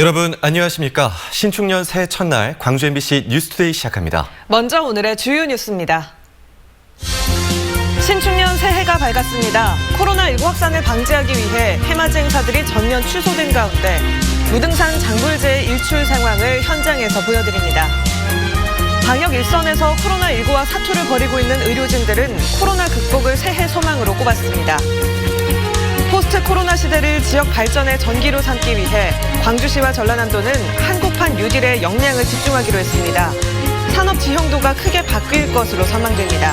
여러분 안녕하십니까? 신축년 새해 첫날 광주 MBC 뉴스투데이 시작합니다. 먼저 오늘의 주요 뉴스입니다. 신축년 새해가 밝았습니다. 코로나19 확산을 방지하기 위해 해맞이 행사들이 전면 취소된 가운데 무등산 장불제의 일출 상황을 현장에서 보여드립니다. 방역 일선에서 코로나19와 사투를 벌이고 있는 의료진들은 코로나 극복을 새해 소망으로 꼽았습니다. 포스트 코로나 시대를 지역 발전의 전기로 삼기 위해 광주시와 전라남도는 한국판 뉴딜에 역량을 집중하기로 했습니다. 산업 지형도가 크게 바뀔 것으로 전망됩니다.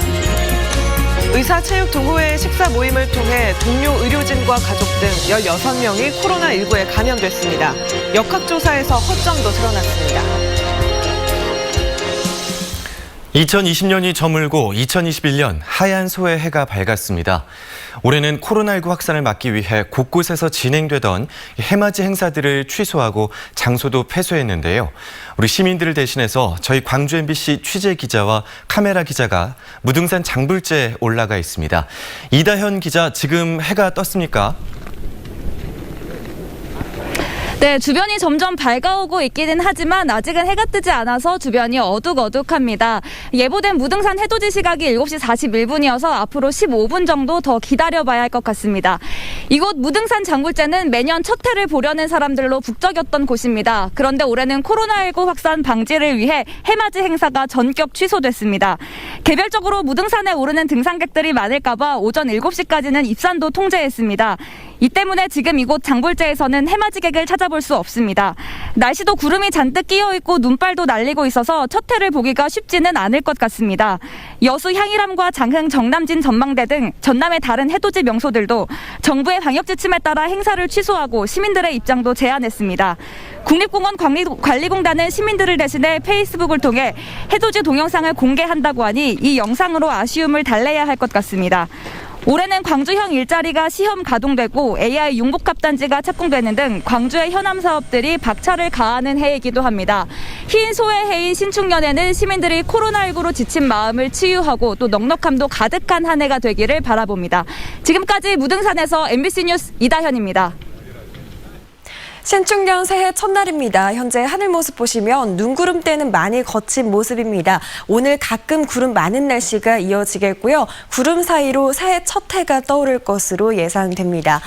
의사체육동호회의 식사 모임을 통해 동료 의료진과 가족 등 16명이 코로나19에 감염됐습니다. 역학조사에서 허점도 드러났습니다. 2020년이 저물고 2021년 하얀 소의 해가 밝았습니다. 올해는 코로나19 확산을 막기 위해 곳곳에서 진행되던 해맞이 행사들을 취소하고 장소도 폐쇄했는데요. 우리 시민들을 대신해서 저희 광주 MBC 취재 기자와 카메라 기자가 무등산 장불제에 올라가 있습니다. 이다현 기자, 지금 해가 떴습니까? 네, 주변이 점점 밝아오고 있기는 하지만 아직은 해가 뜨지 않아서 주변이 어둑어둑합니다. 예보된 무등산 해돋이 시각이 7시 41분이어서 앞으로 15분 정도 더 기다려봐야 할 것 같습니다. 이곳 무등산 장굴제는 매년 첫 해를 보려는 사람들로 북적였던 곳입니다. 그런데 올해는 코로나19 확산 방지를 위해 해맞이 행사가 전격 취소됐습니다. 개별적으로 무등산에 오르는 등산객들이 많을까 봐 오전 7시까지는 입산도 통제했습니다. 이 때문에 지금 이곳 장불제에서는 해맞이객을 찾아볼 수 없습니다. 날씨도 구름이 잔뜩 끼어있고 눈발도 날리고 있어서 첫 해를 보기가 쉽지는 않을 것 같습니다. 여수 향일암과 장흥, 정남진 전망대 등 전남의 다른 해돋이 명소들도 정부의 방역 지침에 따라 행사를 취소하고 시민들의 입장도 제한했습니다. 국립공원 관리공단은 시민들을 대신해 페이스북을 통해 해돋이 동영상을 공개한다고 하니 이 영상으로 아쉬움을 달래야 할 것 같습니다. 올해는 광주형 일자리가 시험 가동되고 AI 융복합단지가 착공되는 등 광주의 현암 사업들이 박차를 가하는 해이기도 합니다. 흰 소의 해인 신축년에는 시민들이 코로나19로 지친 마음을 치유하고 또 넉넉함도 가득한 한 해가 되기를 바라봅니다. 지금까지 무등산에서 MBC 뉴스 이다현입니다. 신축년 새해 첫날입니다. 현재 하늘 모습 보시면 눈구름대는 많이 거친 모습입니다. 오늘 가끔 구름 많은 날씨가 이어지겠고요. 구름 사이로 새해 첫 해가 떠오를 것으로 예상됩니다.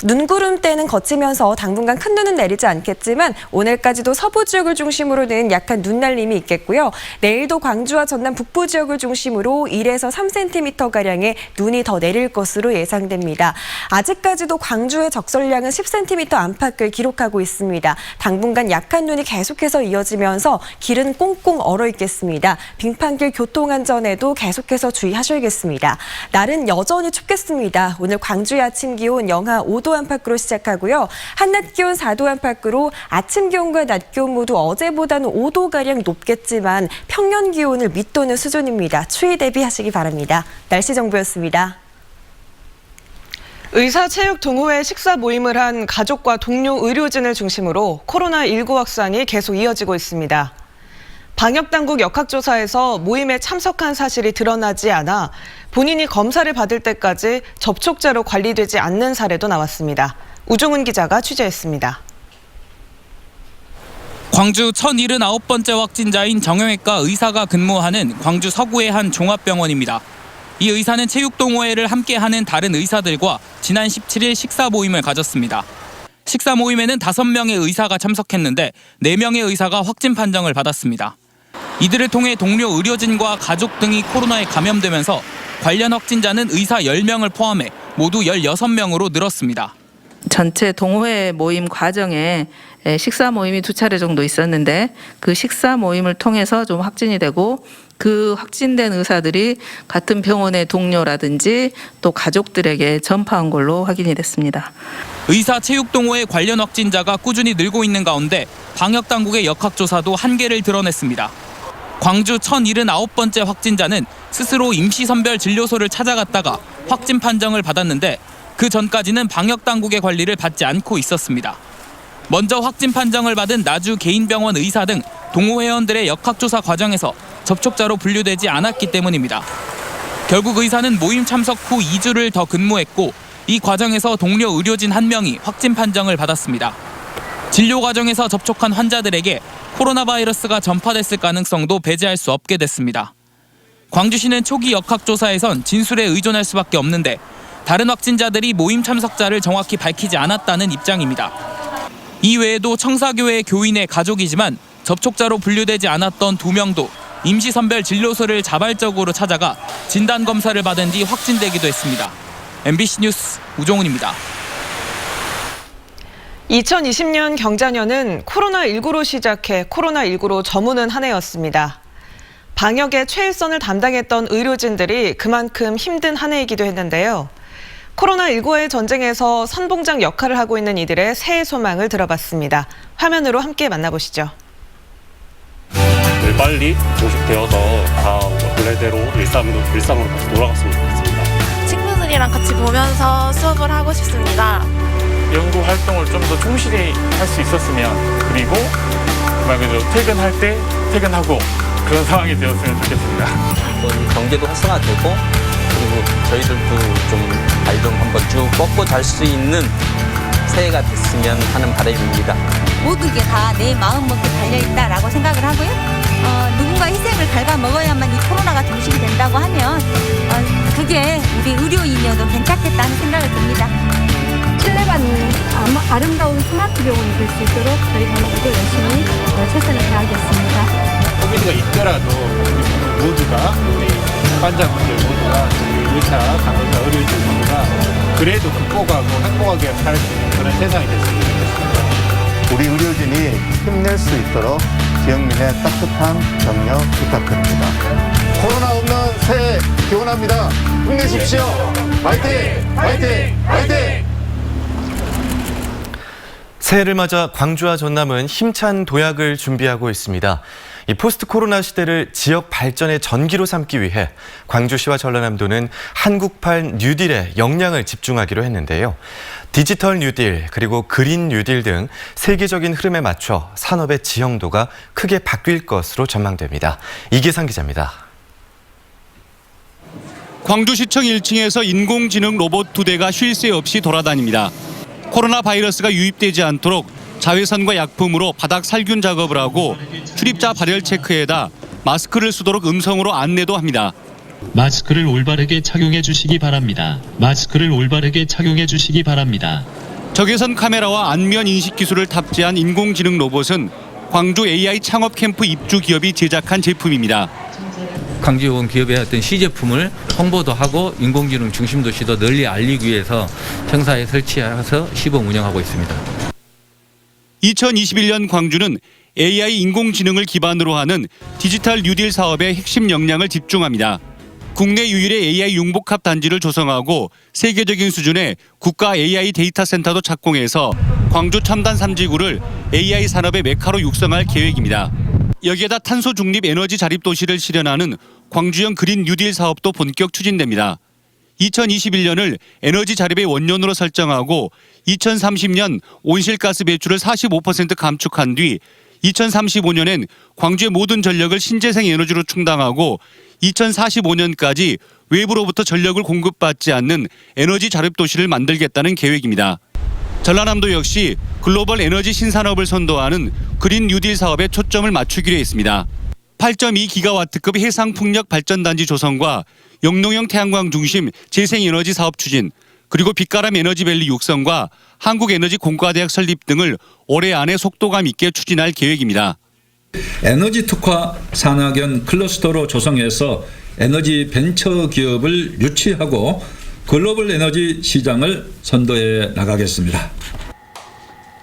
눈구름대는 거치면서 당분간 큰 눈은 내리지 않겠지만 오늘까지도 서부 지역을 중심으로는 약한 눈날림이 있겠고요. 내일도 광주와 전남 북부 지역을 중심으로 1에서 3cm가량의 눈이 더 내릴 것으로 예상됩니다. 아직까지도 광주의 적설량은 10cm 안팎을 기록하고 있습니다. 당분간 약한 눈이 계속해서 이어지면서 길은 꽁꽁 얼어 있겠습니다. 빙판길 교통안전에도 계속해서 주의하셔야겠습니다. 날은 여전히 춥겠습니다. 오늘 광주의 아침 기온 영하 5도 안팎으로 시작하고요. 한낮 기온 4도 안팎으로 아침 기온과 낮 기온 모두 어제보다는 5도가량 높겠지만 평년 기온을 밑도는 수준입니다. 추위 대비하시기 바랍니다. 날씨 정보였습니다. 의사체육동호회 식사 모임을 한 가족과 동료 의료진을 중심으로 코로나19 확산이 계속 이어지고 있습니다. 방역당국 역학조사에서 모임에 참석한 사실이 드러나지 않아 본인이 검사를 받을 때까지 접촉자로 관리되지 않는 사례도 나왔습니다. 우종훈 기자가 취재했습니다. 광주 1079번째 확진자인 정형외과 의사가 근무하는 광주 서구의 한 종합병원입니다. 이 의사는 체육동호회를 함께하는 다른 의사들과 지난 17일 식사 모임을 가졌습니다. 식사 모임에는 5명의 의사가 참석했는데 4명의 의사가 확진 판정을 받았습니다. 이들을 통해 동료 의료진과 가족 등이 코로나에 감염되면서 관련 확진자는 의사 10명을 포함해 모두 16명으로 늘었습니다. 전체 동호회 모임 과정에 식사 모임이 2차례 정도 있었는데 그 식사 모임을 통해서 좀 확진이 되고 그 확진된 의사들이 같은 병원의 동료라든지 또 가족들에게 전파한 걸로 확인이 됐습니다. 의사 체육동호회 관련 확진자가 꾸준히 늘고 있는 가운데 방역당국의 역학조사도 한계를 드러냈습니다. 광주 1079번째 확진자는 스스로 임시선별 진료소를 찾아갔다가 확진 판정을 받았는데 그 전까지는 방역당국의 관리를 받지 않고 있었습니다. 먼저 확진 판정을 받은 나주 개인병원 의사 등 동호회원들의 역학조사 과정에서 접촉자로 분류되지 않았기 때문입니다. 결국 의사는 모임 참석 후 2주를 더 근무했고 이 과정에서 동료 의료진 1명이 확진 판정을 받았습니다. 진료 과정에서 접촉한 환자들에게 코로나 바이러스가 전파됐을 가능성도 배제할 수 없게 됐습니다. 광주시는 초기 역학조사에선 진술에 의존할 수밖에 없는데 다른 확진자들이 모임 참석자를 정확히 밝히지 않았다는 입장입니다. 이 외에도 청사교회 교인의 가족이지만 접촉자로 분류되지 않았던 2명도 임시선별 진료소를 자발적으로 찾아가 진단검사를 받은 뒤 확진되기도 했습니다. MBC 뉴스 우종훈입니다. 2020년 경자년은 코로나19로 시작해 코로나19로 저무는 한 해였습니다. 방역의 최일선을 담당했던 의료진들이 그만큼 힘든 한 해이기도 했는데요. 코로나19와의 전쟁에서 선봉장 역할을 하고 있는 이들의 새해 소망을 들어봤습니다. 화면으로 함께 만나보시죠. 빨리 종식되어서 다 원래대로 일상으로 다시 돌아갔으면 좋겠습니다. 친구들이랑 같이 보면서 수업을 하고 싶습니다. 연구 활동을 좀 더 충실히 할 수 있었으면, 그리고 말 그대로 퇴근할 때 퇴근하고 그런 상황이 되었으면 좋겠습니다. 경제도 활성화되고, 그리고 저희들도 좀 발 좀 한번 쭉 뻗고 잘 수 있는 새해가 됐으면 하는 바람입니다. 모든 게 다 내 마음먹기에 달려있다라고 생각을 하고요. 누군가 희생을 갉아먹어야만 이 코로나가 종식이 된다고 하면 그게 우리 의료인이어도 괜찮겠다는 생각을 듭니다. 신뢰받는 아름다운 스마트 병원이 될 수 있도록 저희 병원도 열심히 최선을 다하겠습니다. 코비드가 있더라도 우리 모두가, 우리 환자분들 모두가, 우리 의사, 간호사, 의료진 모두가 그래도 극복하고 행복하게 살 수 있는 그런 세상이 됐으면 좋겠습니다. 우리 의료진이 힘낼 수 있도록 지역민의 따뜻한 격려 부탁드립니다. 코로나 없는 새해 기원합니다. 힘내십시오. 화이팅! 화이팅! 화이팅! 새해를 맞아 광주와 전남은 힘찬 도약을 준비하고 있습니다. 이 포스트 코로나 시대를 지역 발전의 전기로 삼기 위해 광주시와 전라남도는 한국판 뉴딜에 역량을 집중하기로 했는데요. 디지털 뉴딜 그리고 그린 뉴딜 등 세계적인 흐름에 맞춰 산업의 지형도가 크게 바뀔 것으로 전망됩니다. 이계상 기자입니다. 광주시청 1층에서 인공지능 로봇 2대가 쉴 새 없이 돌아다닙니다. 코로나 바이러스가 유입되지 않도록 자외선과 약품으로 바닥 살균 작업을 하고 출입자 발열 체크에다 마스크를 쓰도록 음성으로 안내도 합니다. 마스크를 올바르게 착용해 주시기 바랍니다. 마스크를 올바르게 착용해 주시기 바랍니다. 적외선 카메라와 안면 인식 기술을 탑재한 인공지능 로봇은 광주 AI 창업 캠프 입주 기업이 제작한 제품입니다. 광주에 온 기업의 어떤 시제품을 홍보도 하고 인공지능 중심 도시도 널리 알리기 위해서 청사에 설치해서 시범 운영하고 있습니다. 2021년 광주는 AI 인공지능을 기반으로 하는 디지털 뉴딜 사업에 핵심 역량을 집중합니다. 국내 유일의 AI 융복합 단지를 조성하고 세계적인 수준의 국가 AI 데이터 센터도 착공해서 광주 첨단 3지구를 AI 산업의 메카로 육성할 계획입니다. 여기에다 탄소 중립 에너지 자립 도시를 실현하는 광주형 그린 뉴딜 사업도 본격 추진됩니다. 2021년을 에너지 자립의 원년으로 설정하고 2030년 온실가스 배출을 45% 감축한 뒤 2035년엔 광주의 모든 전력을 신재생 에너지로 충당하고 2045년까지 외부로부터 전력을 공급받지 않는 에너지 자립 도시를 만들겠다는 계획입니다. 전라남도 역시 글로벌 에너지 신산업을 선도하는 그린 뉴딜 사업에 초점을 맞추기로 했습니다. 8.2기가와트급 해상풍력 발전단지 조성과 영농형 태양광 중심 재생에너지 사업 추진, 그리고 빛가람 에너지밸리 육성과 한국에너지 공과대학 설립 등을 올해 안에 속도감 있게 추진할 계획입니다. 에너지 특화 산학연 클러스터로 조성해서 에너지 벤처 기업을 유치하고 글로벌 에너지 시장을 선도해 나가겠습니다.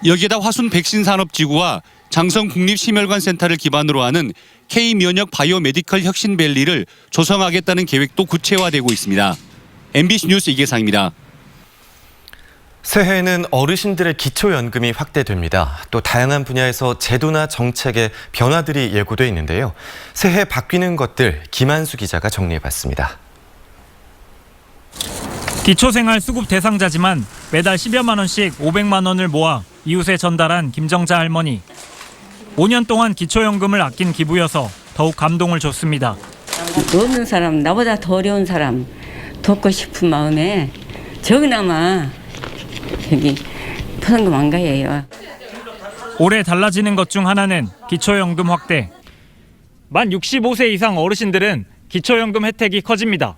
여기에다 화순 백신 산업지구와 장성 국립심혈관 센터를 기반으로 하는 K면역 바이오메디컬 혁신밸리를 조성하겠다는 계획도 구체화되고 있습니다. MBC 뉴스 이계상입니다. 새해에는 어르신들의 기초연금이 확대됩니다. 또 다양한 분야에서 제도나 정책의 변화들이 예고돼 있는데요. 새해 바뀌는 것들 김한수 기자가 정리해봤습니다. 기초생활수급 대상자지만 매달 10여만 원씩 500만 원을 모아 이웃에 전달한 김정자 할머니. 5년 동안 기초연금을 아낀 기부여서 더욱 감동을 줬습니다. 없는 사람, 나보다 더 어려운 사람 돕고 싶은 마음에 적나마 여기 포상금 안 가요. 올해 달라지는 것 중 하나는 기초연금 확대. 만 65세 이상 어르신들은 기초연금 혜택이 커집니다.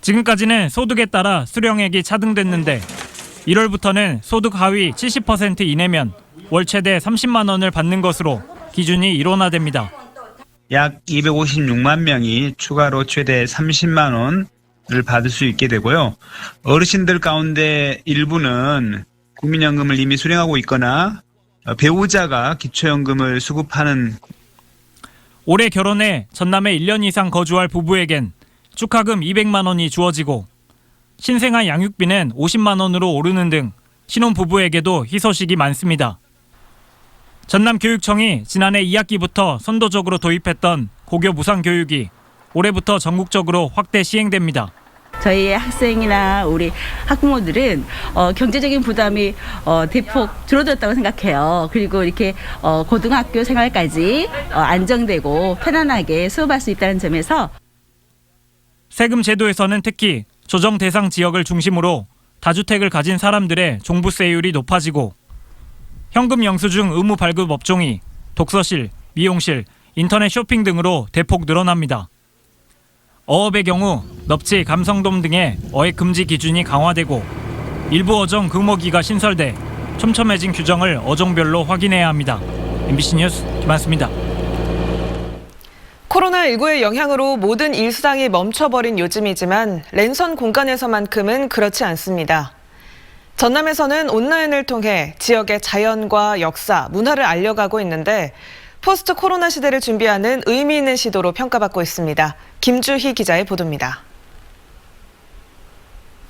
지금까지는 소득에 따라 수령액이 차등됐는데 1월부터는 소득 하위 70% 이내면 월 최대 30만 원을 받는 것으로 기준이 일원화됩니다. 약 256만 명이 추가로 최대 30만 원을 받을 수 있게 되고요. 어르신들 가운데 일부는 국민연금을 이미 수령하고 있거나 배우자가 기초연금을 수급하는. 올해 결혼해 전남에 1년 이상 거주할 부부에겐 축하금 200만 원이 주어지고 신생아 양육비는 50만 원으로 오르는 등 신혼부부에게도 희소식이 많습니다. 전남교육청이 지난해 2학기부터 선도적으로 도입했던 고교 무상교육이 올해부터 전국적으로 확대 시행됩니다. 저희 학생이나 우리 학부모들은 경제적인 부담이 대폭 줄어들었다고 생각해요. 그리고 이렇게 고등학교 생활까지 안정되고 편안하게 수업할 수 있다는 점에서 세금 제도에서는 특히 조정 대상 지역을 중심으로 다주택을 가진 사람들의 종부세율이 높아지고 현금 영수증 의무 발급 업종이 독서실, 미용실, 인터넷 쇼핑 등으로 대폭 늘어납니다. 어업의 경우 넙치, 감성돔 등의 어획 금지 기준이 강화되고 일부 어종 금어기가 신설돼 촘촘해진 규정을 어종별로 확인해야 합니다. MBC 뉴스 김한수입니다. 코로나19의 영향으로 모든 일상이 멈춰버린 요즘이지만 랜선 공간에서만큼은 그렇지 않습니다. 전남에서는 온라인을 통해 지역의 자연과 역사, 문화를 알려가고 있는데 포스트 코로나 시대를 준비하는 의미 있는 시도로 평가받고 있습니다. 김주희 기자의 보도입니다.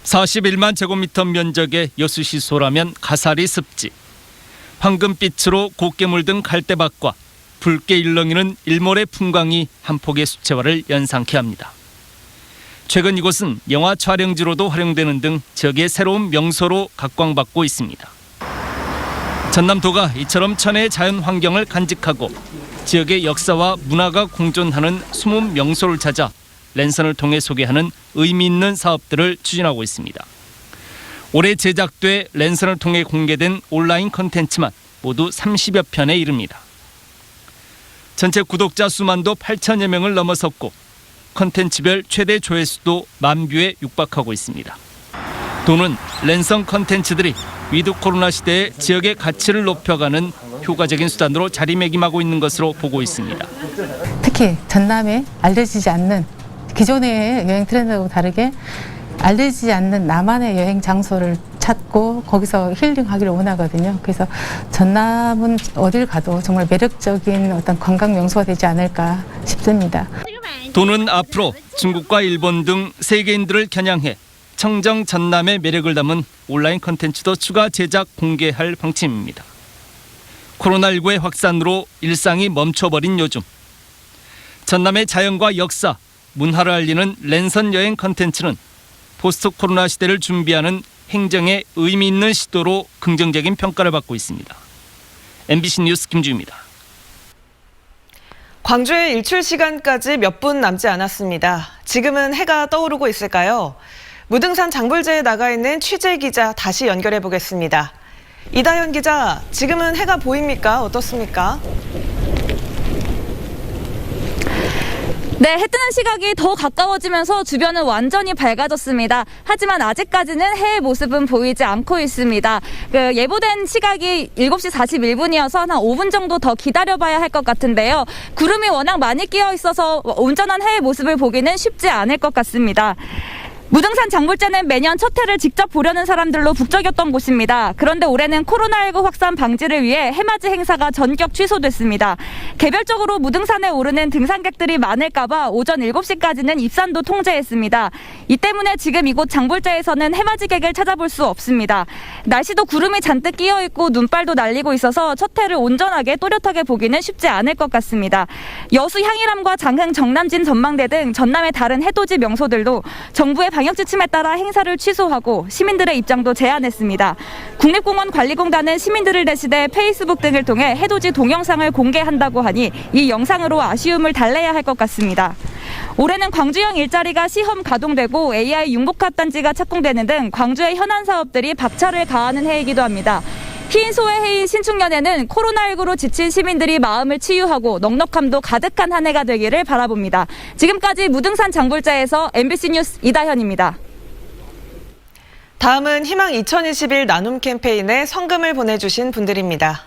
41만 제곱미터 면적의 여수시 소라면 가사리 습지, 황금빛으로 곱게 물든 갈대밭과 붉게 일렁이는 일몰의 풍광이 한 폭의 수채화를 연상케 합니다. 최근 이곳은 영화 촬영지로도 활용되는 등 지역의 새로운 명소로 각광받고 있습니다. 전남도가 이처럼 천혜의 자연 환경을 간직하고 지역의 역사와 문화가 공존하는 숨은 명소를 찾아 랜선을 통해 소개하는 의미 있는 사업들을 추진하고 있습니다. 올해 제작돼 랜선을 통해 공개된 온라인 콘텐츠만 모두 30여 편에 이릅니다. 전체 구독자 수만도 8천여 명을 넘어섰고 콘텐츠별 최대 조회수도 10,000뷰에 육박하고 있습니다. 도는 랜선 콘텐츠들이 위드 코로나 시대에 지역의 가치를 높여가는 효과적인 수단으로 자리매김하고 있는 것으로 보고 있습니다. 특히 전남에 알려지지 않는 기존의 여행 트렌드하고 다르게 알려지지 않는 나만의 여행 장소를 찾고 거기서 힐링하기를 원하거든요. 그래서 전남은 어딜 가도 정말 매력적인 어떤 관광 명소가 되지 않을까 싶습니다. 도는 앞으로 중국과 일본 등 세계인들을 겨냥해 청정 전남의 매력을 담은 온라인 콘텐츠도 추가 제작 공개할 방침입니다. 코로나19의 확산으로 일상이 멈춰버린 요즘, 전남의 자연과 역사, 문화를 알리는 랜선 여행 콘텐츠는 포스트 코로나 시대를 준비하는 행정의 의미 있는 시도로 긍정적인 평가를 받고 있습니다. MBC 뉴스 김주희입니다. 광주의 일출 시간까지 몇 분 남지 않았습니다. 지금은 해가 떠오르고 있을까요? 무등산 장불제에 나가 있는 취재 기자 다시 연결해 보겠습니다. 이다현 기자, 지금은 해가 보입니까? 어떻습니까? 네, 해 뜨는 시각이 더 가까워지면서 주변은 완전히 밝아졌습니다. 하지만 아직까지는 해의 모습은 보이지 않고 있습니다. 예보된 시각이 7시 41분이어서 한 5분 정도 더 기다려봐야 할 것 같은데요. 구름이 워낙 많이 끼어 있어서 온전한 해의 모습을 보기는 쉽지 않을 것 같습니다. 무등산 장불제는 매년 첫 해를 직접 보려는 사람들로 북적였던 곳입니다. 그런데 올해는 코로나19 확산 방지를 위해 해맞이 행사가 전격 취소됐습니다. 개별적으로 무등산에 오르는 등산객들이 많을까 봐 오전 7시까지는 입산도 통제했습니다. 이 때문에 지금 이곳 장불제에서는 해맞이객을 찾아볼 수 없습니다. 날씨도 구름이 잔뜩 끼어 있고 눈발도 날리고 있어서 첫 해를 온전하게 또렷하게 보기는 쉽지 않을 것 같습니다. 여수 향일암과 장흥, 정남진 전망대 등 전남의 다른 해돋이 명소들도 정부의 방역 지침에 따라 행사를 취소하고 시민들의 입장도 제한했습니다. 국립공원관리공단은 시민들을 대신해 페이스북 등을 통해 해돋이 동영상을 공개한다고 하니 이 영상으로 아쉬움을 달래야 할 것 같습니다. 올해는 광주형 일자리가 시험 가동되고 AI 융복합 단지가 착공되는 등 광주의 현안 사업들이 박차를 가하는 해이기도 합니다. 흰소의 해인 신축년에는 코로나19로 지친 시민들이 마음을 치유하고 넉넉함도 가득한 한 해가 되기를 바라봅니다. 지금까지 무등산 장불자에서 MBC 뉴스 이다현입니다. 다음은 희망 2021 나눔 캠페인에 성금을 보내주신 분들입니다.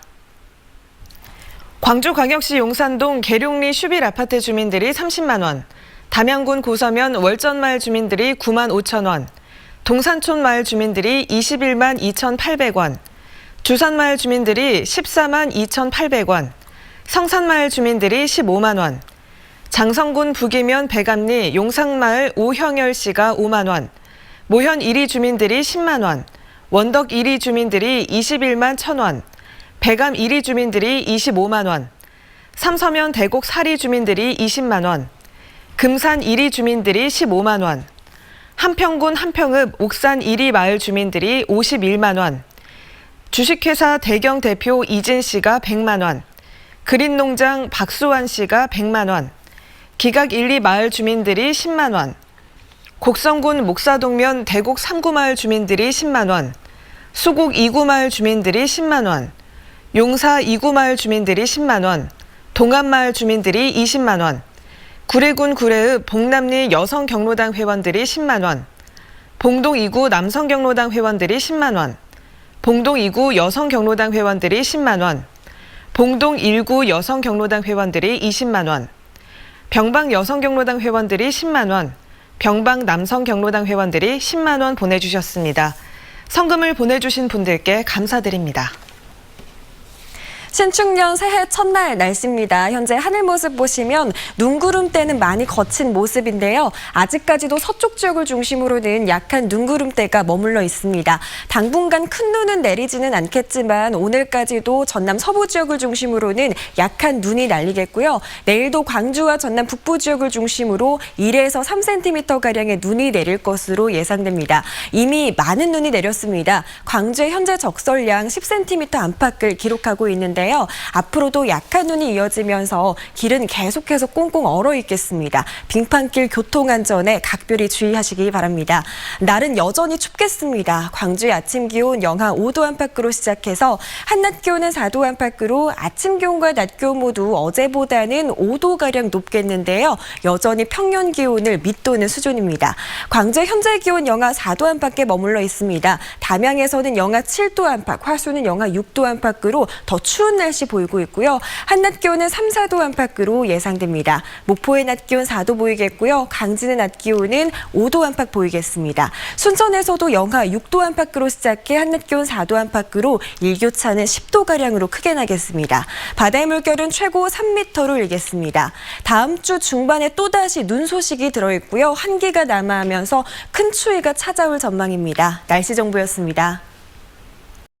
광주광역시 용산동 계룡리 슈빌 아파트 주민들이 30만 원, 담양군 고서면 월전마을 주민들이 9만 5천 원, 동산촌 마을 주민들이 21만 2,800원, 주산마을 주민들이 14만 2,800원, 성산마을 주민들이 15만 원, 장성군 북이면 백암리 용상마을 오형열 씨가 5만 원, 모현 1위 주민들이 10만 원, 원덕 1위 주민들이 21만 1,000원, 백암 1위 주민들이 25만 원, 삼서면 대곡 4리 주민들이 20만 원, 금산 1위 주민들이 15만 원, 한평군 한평읍 옥산 1위 마을 주민들이 51만 원, 주식회사 대경 대표 이진 씨가 100만 원, 그린농장 박수환 씨가 100만 원, 기각 1리 마을 주민들이 10만 원, 곡성군 목사동면 대곡 3구 마을 주민들이 10만 원, 수곡 2구 마을 주민들이 10만 원, 용사 2구 마을 주민들이 10만 원, 동안마을 주민들이 20만 원, 구례군 구례읍 봉남리 여성경로당 회원들이 10만 원, 봉동 2구 남성경로당 회원들이 10만 원, 봉동 2구 여성경로당 회원들이 10만 원, 봉동 1구 여성경로당 회원들이 20만 원, 병방 여성경로당 회원들이 10만 원, 병방 남성경로당 회원들이 10만 원 보내주셨습니다. 성금을 보내주신 분들께 감사드립니다. 신축년 새해 첫날 날씨입니다. 현재 하늘 모습 보시면 눈구름대는 많이 거친 모습인데요. 아직까지도 서쪽 지역을 중심으로는 약한 눈구름대가 머물러 있습니다. 당분간 큰 눈은 내리지는 않겠지만 오늘까지도 전남 서부 지역을 중심으로는 약한 눈이 날리겠고요. 내일도 광주와 전남 북부 지역을 중심으로 1에서 3cm가량의 눈이 내릴 것으로 예상됩니다. 이미 많은 눈이 내렸습니다. 광주의 현재 적설량 10cm 안팎을 기록하고 있는데 앞으로도 약한 눈이 이어지면서 길은 계속해서 꽁꽁 얼어 있겠습니다. 빙판길 교통안전에 각별히 주의하시기 바랍니다. 날은 여전히 춥겠습니다. 광주의 아침 기온 영하 5도 안팎으로 시작해서 한낮 기온은 4도 안팎으로 아침 기온과 낮 기온 모두 어제보다는 5도가량 높겠는데요. 여전히 평년 기온을 밑도는 수준입니다. 광주의 현재 기온 영하 4도 안팎에 머물러 있습니다. 담양에서는 영하 7도 안팎, 화수는 영하 6도 안팎으로 더 추운 날씨 보이고 있고요. 한낮 기온은 3, 4도 안팎으로 예상됩니다. 목포의 낮 기온 4도 보이겠고요. 강진의 낮 기온은 5도 안팎 보이겠습니다. 순천에서도 영하 6도 안팎으로 시작해 한낮 기온 4도 안팎으로 일교차는 10도가량으로 크게 나겠습니다. 바다의 물결은 최고 3m로 일겠습니다. 다음 주 중반에 또다시 눈 소식이 들어있고요. 한기가 남하하면서 큰 추위가 찾아올 전망입니다. 날씨 정보였습니다.